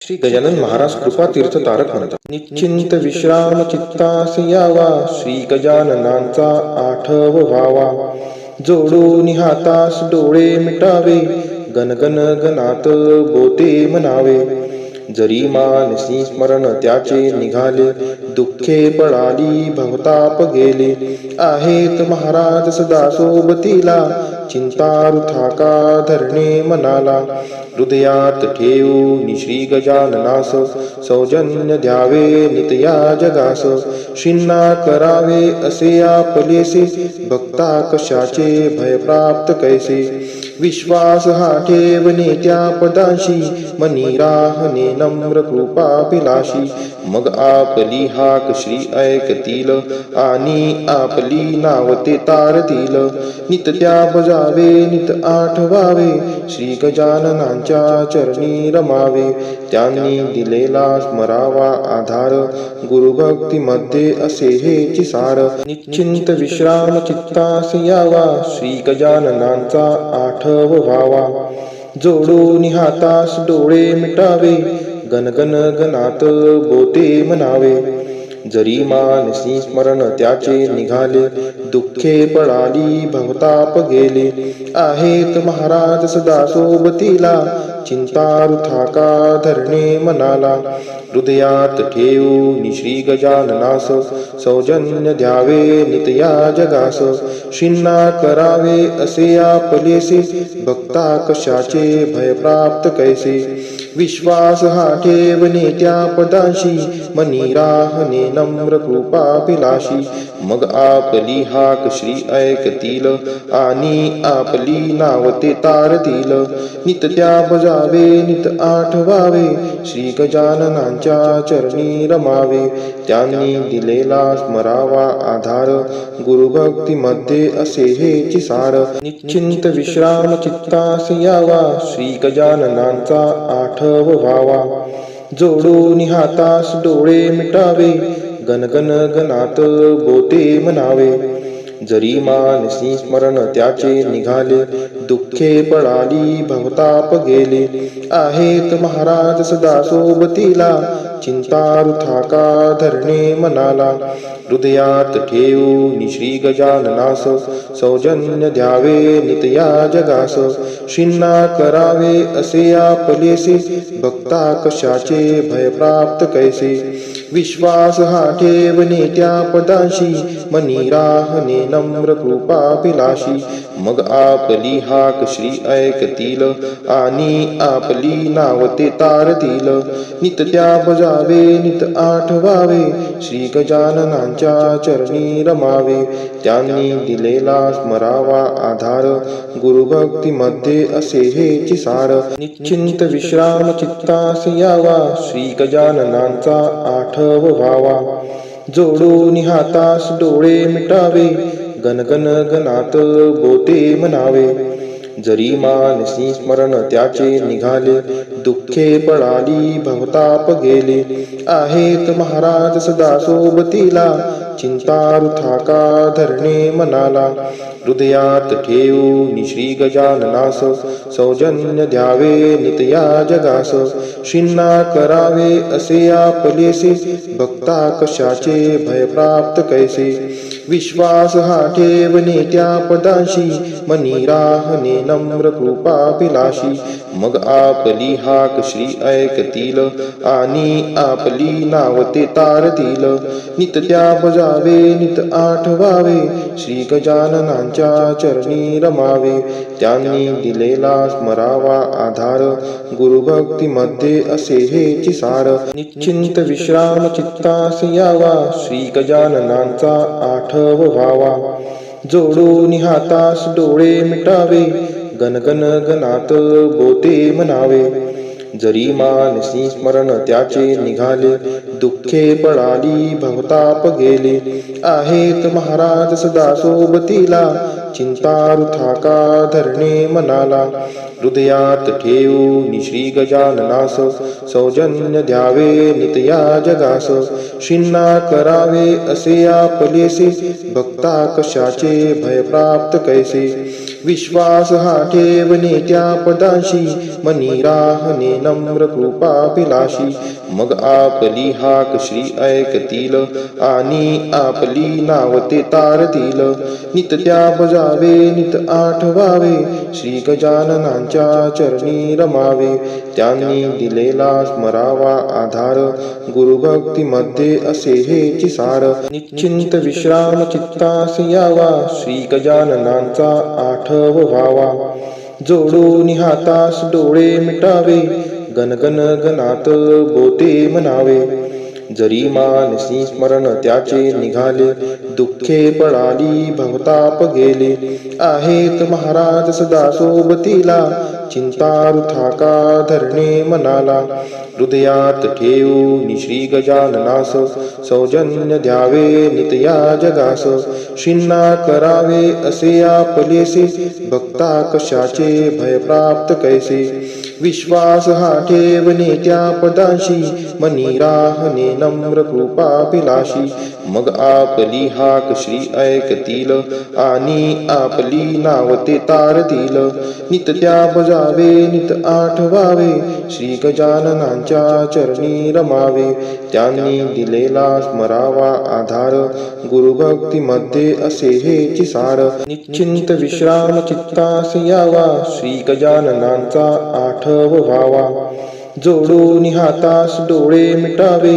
श्री गजानन महाराज कृपा तीर्थ तारक म्हणतात, निश्चिंत विश्राम चित्तास यावा, श्री गजाननांचा आठव व्हावा. जोडून हातास डोळे मिटावे, गणगण गणात बोते म्हणावे. जरी मानसी स्मरण त्याचे निघाले, दुःखे पळाली भवताप गेले. आहेत महाराज सदा सोबतीला, चिंता वृथा का धरणे मनाला. हृदयात ठेवून श्री गजाननास, सौजन्य द्यावे नित्या जगास. शिन्ना करावे असे आपलेसे, भक्ता कशाचे भय प्राप्त कैसे. विश्वास हा ठेवणे त्या पदांशी, मनी राहणे नम्र कृपाभिलाषी. मग आपली हाक श्री ऐकतील, आणि आपली नाव ते तारतील. नित त्या बजावे नित आठवावे, श्री गजाननांच्या चरणी रमावे. त्यांनी दिलेला स्मरावा आधार, गुरुभक्तीमध्ये असे हेची सार. निश्चिंत विश्राम चित्तास यावा, श्री गजाननांचा आठव व्हावा. जोडून हातास डोळे मिटावे, गणगण गणात बोते म्हणावे. जरी मानसी स्मरण त्याचे निघाले, दुःखे पळाली भवताप गेले. आहेत महाराज सदा सोबतीला, चिंता वृथा का धरणे मनाला. हृदयात ठेवून श्री गजाननास, सौजन्य द्यावे नित्या जगास. शिन्ना करावे असे आपलेसे, भक्ता कशाचे भय प्राप्त कैसे. विश्वास हा ठेवणे त्या पदांशी, मनी राहणे नम्र कृपाभिलाषी. मग आपली हाक श्री ऐकतील, आणि आपली नाव ते तारतील. नित त्या बजावे नित आठवावे, श्री गजाननांच्या चरणी रमावे. त्यांनी दिलेला स्मरावा आधार, गुरुभक्तीमध्ये असे हेची सार. निश्चिंत विश्राम चित्तास यावा, श्री गजाननांचा आठव व्हावा. जोडून हातास डोळे मिटावे, गणगण गणात बोते म्हणावे. जरी मानसी स्मरण त्याचे निघाले, दुःखे पळाली भवताप गेले. आहेत महाराज सदा सोबतीला, चिंता वृथा का धरणे मनाला. हृदयात ठेवून श्री गजाननास, सौजन्य द्यावे नित्या जगास. शिन्ना करावे असे आपलेसे, भक्ता कशाचे भय प्राप्त कैसे. विश्वास हा ठेवणे त्या पदांशी, मनी राहणे नम्र कृपाभिलाषी. मग आपली हाक श्री ऐकतील, आणि आपली नाव ते तारतील. नित त्या बजावे नित आठवावे, श्री गजाननांच्या चरणी रमावे. त्यांनी दिलेला स्मरावा आधार, गुरुभक्तीमध्ये असे हेची सार. निश्चिंत विश्राम चित्तास यावा, श्री गजाननांचा आठव व्हावा. जोडून हातास डोळे मिटावे, गणगण गणात बोते म्हणावे. जरी मानसी स्मरण त्याचे निघाले, दुःखे पळाली भवताप गेले. आहेत महाराज सदा सोबतीला, चिंता वृथा का धरणे मनाला. हृदयात ठेवून श्री गजाननास, सौजन्य द्यावे नित्या जगास. शिन्ना करावे असे आपलेसे, भक्ता कशाचे भय प्राप्त कैसे. विश्वास हा ठेवणे त्या पदांशी, मनी राहणे नम्र कृपाभिलाषी. मग आपली हाक श्री ऐकतील, आणि आपली नाव ते तारतील. नित त्या बजावे नित आठवावे, श्री गजाननांच्या चरणी रमावे. त्यांनी दिलेला स्मरावा आधार, गुरुभक्तीमध्ये असे हेची सार. निश्चिंत विश्राम चित्तास यावा, श्री गजाननांचा आठव व्हावा. जोडून हातास डोळे मिटावे, गणगण गणात बोते म्हणावे. जरी मानसी स्मरण त्याचे निघाले, दुःखे पळाली भवताप गेले. आहेत महाराज सदा सोबतीला, चिंता वृथा का धरणे मनाला. हृदयात ठेवून श्री गजाननास, सौजन्य द्यावे नित्या जगास. शिन्ना करावे असे आपलेसे, भक्ता कशाचे भय प्राप्त कैसे. विश्वास हा ठेवणे त्या पदांशी, मनी राहणे नम्र कृपाभिलाषी. मग आपली हाक श्री ऐकतील, आणि आपली नाव ते तारतील. नित त्या बजावे नित आठवावे, श्री गजाननांच्या चरणी रमावे. त्यांनी दिलेला स्मरावा आधार, गुरुभक्तीमध्ये असे हेची सार. निश्चिंत विश्राम चित्तास यावा, श्री गजाननांचा आठव व्हावा. जोडून हातास डोळे मिटावे, गणगण गणात बोते म्हणावे. जरी मानसी स्मरण त्याचे निघाले, दुःखे पळाली भवताप गेले. आहेत महाराज सदा सोबतीला, चिंता वृथा का धरणे मनाला. हृदयात ठेवून श्री गजाननास, सौजन्य द्यावे नित्या जगास. शिन्ना करावे असे आपलेसे, भक्ता कशाचे भय प्राप्त कैसे. विश्वास हा ठेवणे त्या पदांशी, मनी राहणे नम्र कृपाभिलाषी. मग आपली हाक श्री ऐकतील, आणि आपली नाव ते तारतील. नित त्या बजावे नित आठवावे, श्री गजाननांच्या चरणी रमावे. त्यांनी दिलेला स्मरावा आधार, गुरुभक्तीमध्ये असे हेची सार. निश्चिंत विश्राम चित्तास यावा, श्री गजाननांचा आठव व्हावा. जोडून हातास डोळे मिटावे,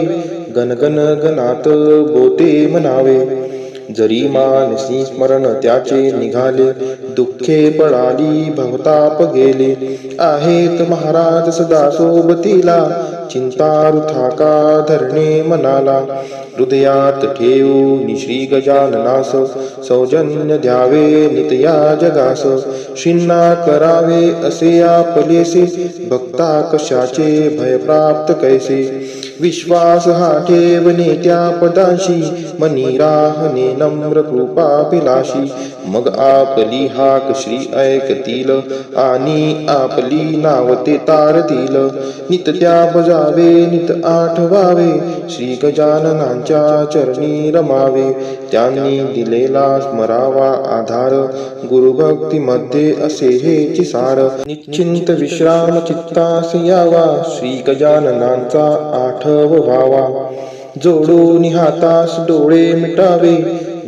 गणगण गणात बोते म्हणावे. जरी मानसी स्मरण त्याचे निघाले, दुःखे पळाली भवताप गेले. आहेत महाराज सदा सोबतीला, चिंता वृथा का धरणे मनाला. हृदयात ठेवून श्री गजाननास, सौजन्य द्यावे नित्या जगास. शिन्ना करावे असे आपलेसे, भक्ता कशाचे भय प्राप्त कैसे. विश्वास हा ठेवणे त्या पदांशी, मनी राहणे नम्र कृपाभिलाषी. मग आपली हाक श्री ऐकतील, आणि आपली नाव ते तारतील. नित त्या बजावे नित आठवावे, श्री गजाननांच्या चरणी रमावे. त्यांनी दिलेला स्मरावा आधार, गुरुभक्तीमध्ये असे हेची सार. निश्चिंत विश्राम चित्तास यावा, श्री गजाननांचा आठव व्हावा. जोडून हातास डोळे मिटावे,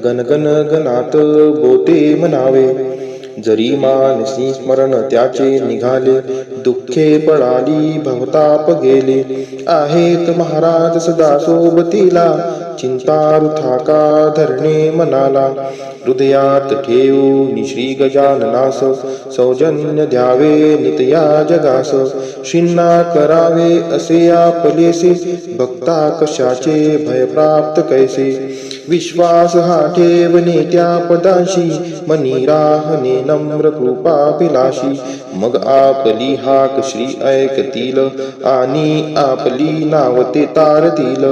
गणगण गणात बोते म्हणावे. जरी मानसी स्मरण त्याचे निघाले, दुःखे पळाली भवताप गेले. आहेत महाराज सदा सोबतीला, चिंता वृथा का धरणे मनाला. हृदयात ठेवून श्री गजाननास, सौजन्य द्यावे नित्या जगास. शिन्ना करावे असे आपलेसे, भक्ता कशाचे भय प्राप्त कैसे. विश्वास हा ठेवणे त्या पदांशी, मनी राहणे नम्र कृपाभिलाषी. मग आपली हाक श्री ऐकतील, आणि आपली नाव ते तारतील.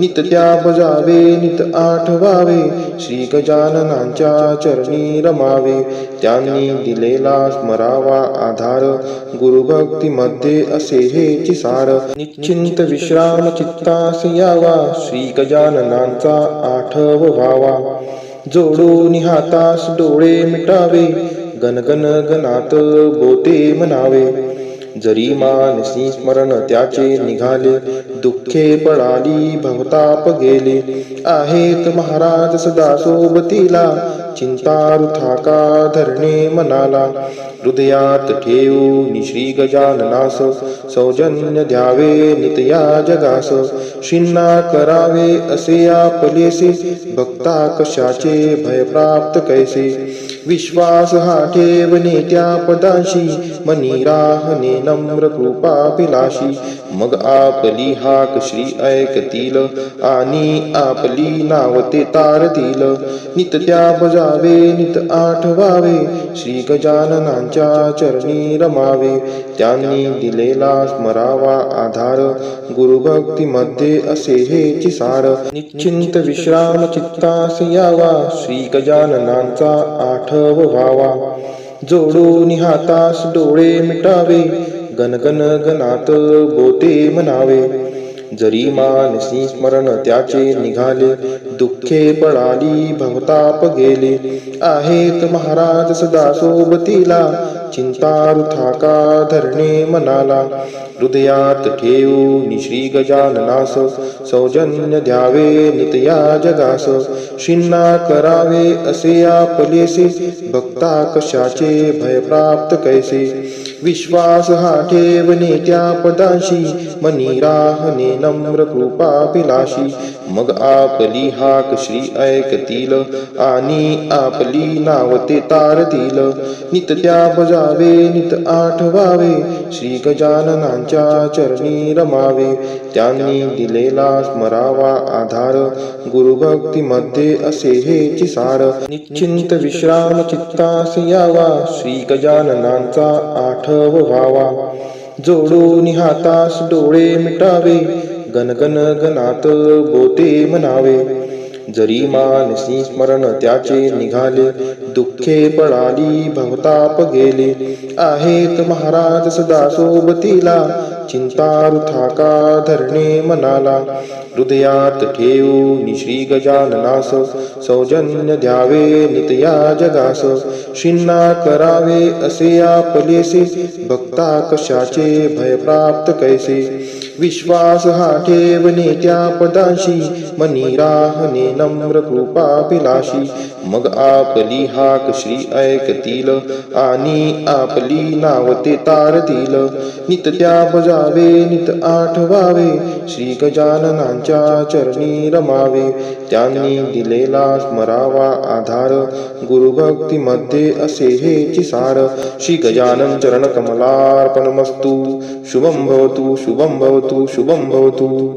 नित त्या बजावे नित आठवावे, श्री गजाननांच्या चरणी रमावे. त्यांनी दिलेला स्मरावा आधार, गुरुभक्तीमध्ये असे हेची सार. निश्चिंत विश्राम चित्तास यावा, श्री गजाननांचा आठव व्हावा. जोडून हातास डोळे मिटावे, गणगण गणात बोते म्हणावे. जरी मानसी स्मरण त्याचे निघाले, दुःखे पळाली भवताप गेले. आहेत महाराज सदा सोबतीला, चिंता वृथा का धरणे मनाला. हृदयात ठेवून श्री गजाननास, सौजन्य द्यावे नित्या जगास. शिन्ना करावे असे आपलेसे, भक्ता कशाचे भय प्राप्त कैसे. विश्वास हा ठेवणे त्या पदांशी, मनी राहणे नम्र कृपाभिलाषी. मग आपली हाक श्री ऐकतील, आणि आपली नाव ते तारतील. नित त्या बजावे नित आठवावे, श्री गजाननांच्या चरणी रमावे. त्यांनी दिलेला स्मरावा आधार, गुरुभक्तीमध्ये असे हेची सार. निश्चिंत विश्राम चित्तास यावा, श्री गजाननांचा आठव व्हावा. जोडून हातास डोळे मिटावे, गणगण गणात बोते म्हणावे. जरी मानसी स्मरण त्याचे निघाले, दुःखे पळाली भवताप गेले. आहेत महाराज सदा सोबतीला, चिंता वृथा का धरणे मनाला. हृदयात ठेवून श्री गजाननास, सौजन्य द्यावे नित्या जगास. शिन्ना करावे असे आपलेसे, भक्ता कशाचे भय प्राप्त कैसे. विश्वास हा ठेवणे त्या पदांशी, मनी राहणे नम्र कृपाभिलाषी. मग आपली हाक श्री ऐकतील, आणि आपली नाव ते तारतील. नित त्या बजावे नित आठवावे, श्री गजाननांच्या चरणी रमावे. त्यांनी दिलेला स्मरावा आधार, गुरुभक्तीमध्ये असे हेची सार. निश्चिंत विश्राम चित्तास यावा, श्री गजाननांचा आठव व्हावा. जोडून हातास डोळे मिटावे, गणगण गणात बोते म्हणावे. जरी मानसी स्मरण त्याचे निघाले, दुःखे पळाली भवताप गेले. आहेत महाराज सदा सोबतीला, चिंता वृथा का धरणे मनाला. हृदयात ठेवून श्री गजाननास, सौजन्य द्यावे नित्या जगास. शिन्ना करावे असे आपलेसे, भक्ता कशाचे भय प्राप्त कैसे. विश्वास हा ठेवणे त्या पदांशी, मनी राहणे नम्र कृपाभिलाषी. मग आपली हाक श्री ऐकतील, आणि आपली नाव ते तारतील. नित त्या बजावे नित आठवावे, श्री गजाननांच्या चरणी रमावे. त्यांनी दिलेला स्मरावा आधार, गुरुभक्तीमध्ये असे हेची सार. श्री गजानन चरण कमलार्पणमस्तु. शुभं भवतु शुभं भवतु शुभं भवतु.